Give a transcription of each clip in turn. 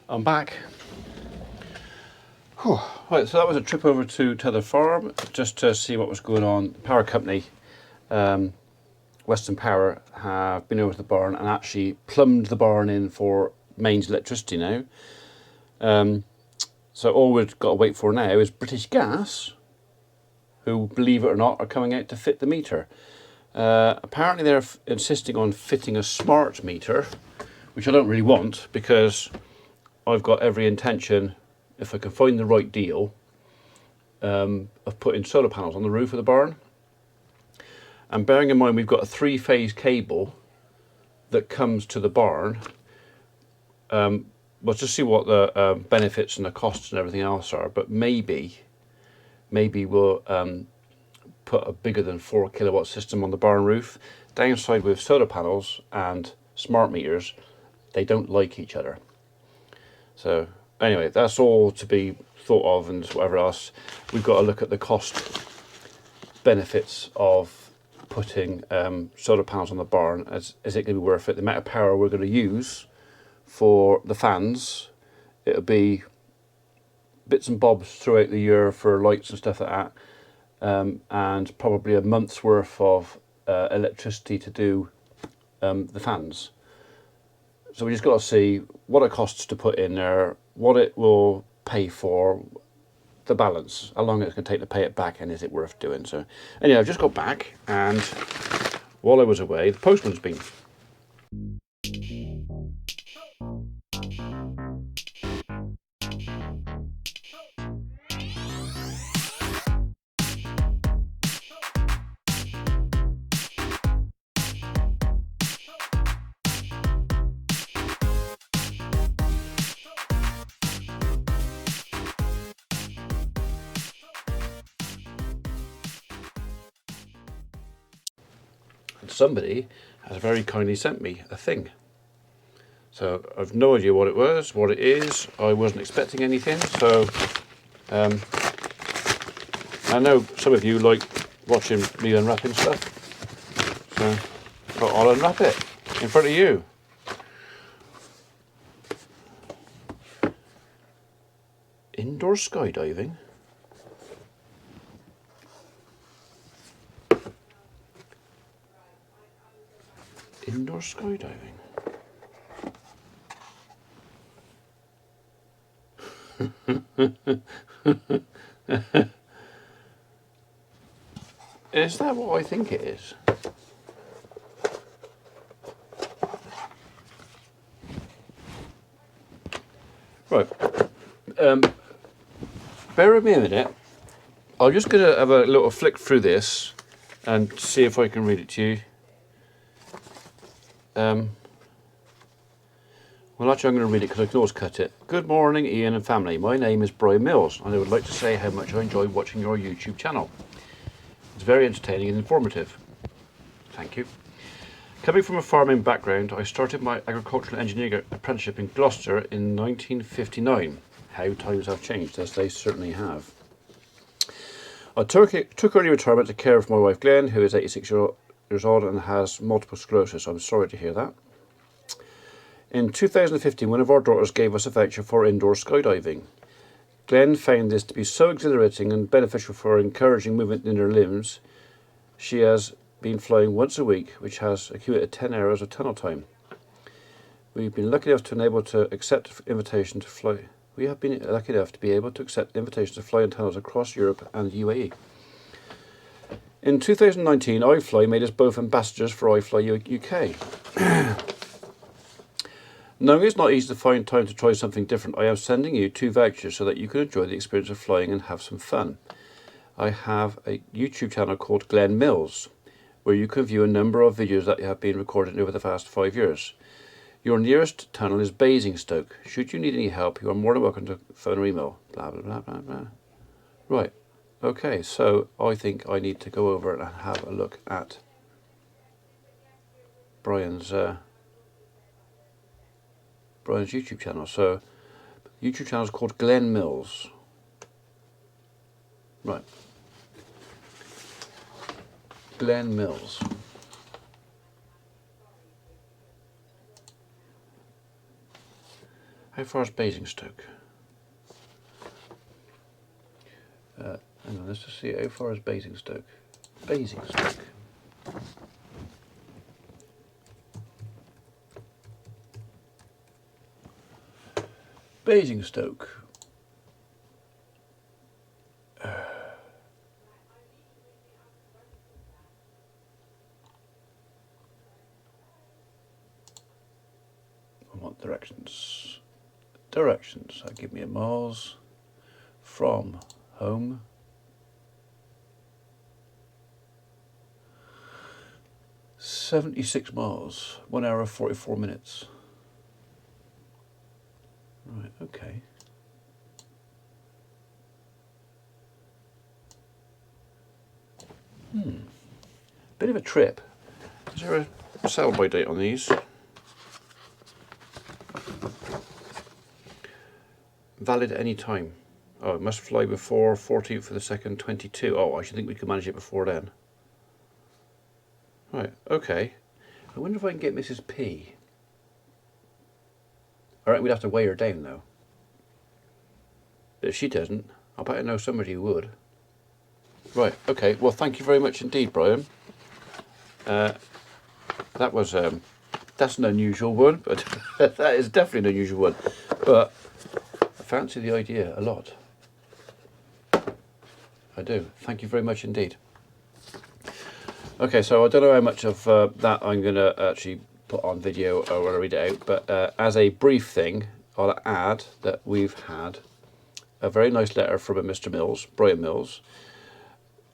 I'm back. Whew. Right, so that was a trip over to Tether Farm just to see what was going on. The power company, Western Power, have been over to the barn and actually plumbed the barn in for mains electricity now. So all we've got to wait for now is British Gas, who, believe it or not, are coming out to fit the meter. Apparently they're insisting on fitting a smart meter, which I don't really want, because I've got every intention, if I can find the right deal, of putting solar panels on the roof of the barn. And bearing in mind we've got a 3-phase cable that comes to the barn, we'll just see what the benefits and the costs and everything else are, but maybe we'll put a bigger than 4 kilowatt system on the barn roof. Downside with solar panels and smart meters, they don't like each other. So anyway, that's all to be thought of, and whatever else. We've got to look at the cost benefits of putting solar panels on the barn. Is it going to be worth it? The amount of power we're going to use for the fans, it'll be bits and bobs throughout the year for lights and stuff like that, and probably a month's worth of electricity to do the fans. So we just got to see what it costs to put in there, what it will pay for, the balance, how long it's going to take to pay it back, and is it worth doing. So anyway, I've just got back, and while I was away, the postman's been. Somebody has very kindly sent me a thing. So I've no idea what it was, what it is. I wasn't expecting anything. So I know some of you like watching me unwrapping stuff. So I'll unwrap it in front of you. Indoor skydiving. Indoor skydiving. Is that what I think it is? Right. Bear with me a minute. I'm just going to have a little flick through this and see if I can read it to you. Well, actually, I'm going to read it because I can always cut it. Good morning, Ian and family. My name is Brian Mills, and I would like to say how much I enjoy watching your YouTube channel. It's very entertaining and informative. Thank you. Coming from a farming background, I started my agricultural engineering apprenticeship in Gloucester in 1959. How times have changed, as they certainly have. I took early retirement to care for my wife Glen, who is 86 years old and has multiple sclerosis. I'm sorry to hear that. In 2015, one of our daughters gave us a voucher for indoor skydiving. Glen found this to be so exhilarating and beneficial for encouraging movement in her limbs. She has been flying once a week, which has accumulated 10 hours of tunnel time. We've been lucky enough to be able to accept invitation to fly. We have been lucky enough to be able to accept invitations to fly in tunnels across Europe and UAE. In 2019, iFly made us both ambassadors for iFly UK. Knowing it's not easy to find time to try something different, I am sending you 2 vouchers so that you can enjoy the experience of flying and have some fun. I have a YouTube channel called Glen Mills, where you can view a number of videos that have been recorded over the past 5 years. Your nearest tunnel is Basingstoke. Should you need any help, you are more than welcome to phone or email. Blah, blah, blah, blah, blah. Right. Okay, so I think I need to go over and have a look at Brian's YouTube channel. So, YouTube channel is called Glen Mills. Right. Glen Mills. How far is Basingstoke? Hang on, let's just see, how far is Basingstoke? Basingstoke. Basingstoke. I want directions. Directions. That give me a miles from home. "76 miles, 1 hour 44 minutes. Right, okay. Bit of a trip. Is there a sell-by date on these? Valid any time. Oh, it must fly before 14th for the 2nd, 22. Oh, I should think we could manage it before then. Right, okay. I wonder if I can get Mrs. P. I reckon we'd have to weigh her down though. But if she doesn't, I bet I know somebody who would. Right, okay. Well, thank you very much indeed, Brian. That was that's an unusual one, but that is definitely an unusual one. But I fancy the idea a lot. I do. Thank you very much indeed. Okay, so I don't know how much of that I'm going to actually put on video or when I read it out, but as a brief thing, I'll add that we've had a very nice letter from a Mr. Mills, Brian Mills,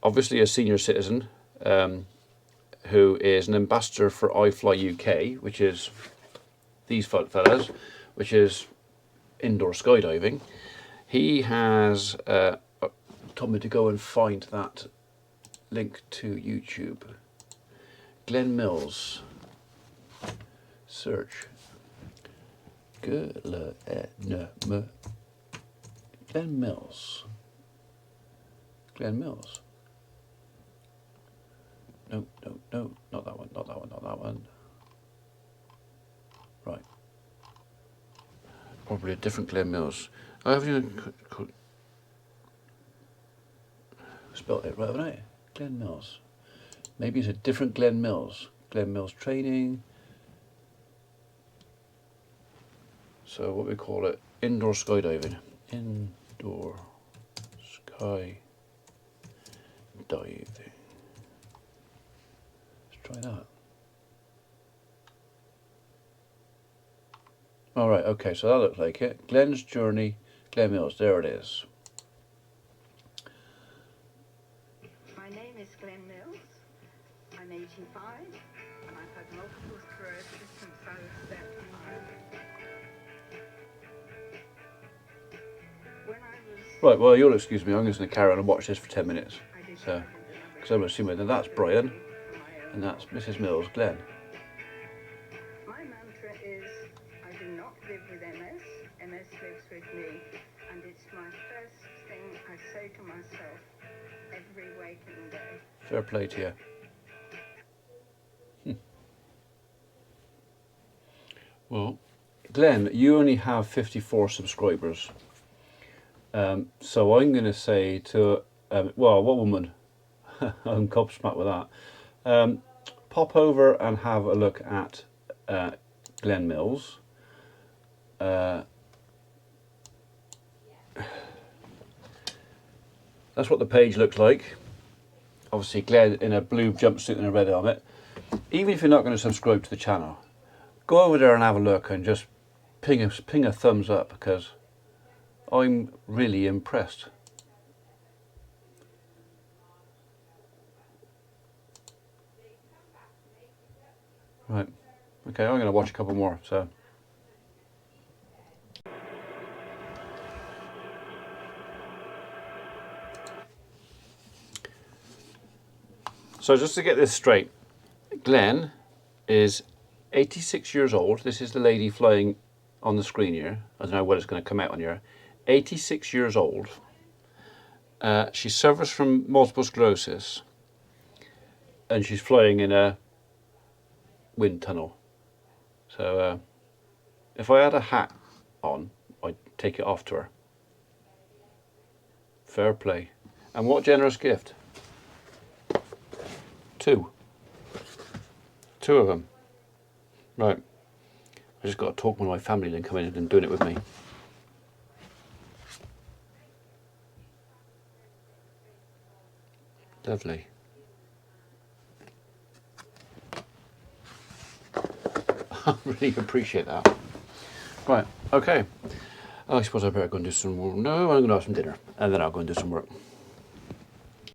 obviously a senior citizen, who is an ambassador for iFly UK, which is these fellas, which is indoor skydiving. He has told me to go and find that link to YouTube. Glen Mills. Search. Glen Mills. Glen Mills. No, no, no, not that one, not that one, not that one. Right. Probably a different Glen Mills. I haven't even spelled it right, haven't I? Glen Mills. Maybe it's a different Glen Mills. Glen Mills training. So what we call it? Indoor skydiving. Indoor skydiving. Let's try that. All right, okay, so that looks like it. Glen's Journey, Glen Mills, there it is. My name is Glen Mills. I'm 85 and I've had multiple sclerosis since I was 13. When I was... Right, well, you'll excuse me, I'm just going to carry on and watch this for 10 minutes. So, because I'm assuming that that's Brian and that's Mrs. Mills, Glen. My mantra is, I do not live with MS. MS lives with me. And it's my first thing I say to myself every waking day. Fair play to you. Well, Glen, you only have 54 subscribers. So I'm going to say to, well, what woman? I'm gobsmacked with that. Pop over and have a look at Glen Mills. That's what the page looks like. Obviously Glen in a blue jumpsuit and a red helmet. Even if you're not going to subscribe to the channel, go over there and have a look and just ping a thumbs up, because I'm really impressed. Right, okay, I'm going to watch a couple more. So just to get this straight, Glen is 86 years old. This is the lady flying on the screen here. I don't know what it's going to come out on here. 86 years old. She suffers from multiple sclerosis and she's flying in a wind tunnel. So if I had a hat on, I take it off to her. Fair play. And what generous gift. 2. 2 of them. Right. I just got to talk with my family then come in and doing it with me. Lovely. I really appreciate that. Right, okay. I suppose I better go and do some more. No, I'm going to have some dinner. And then I'll go and do some work.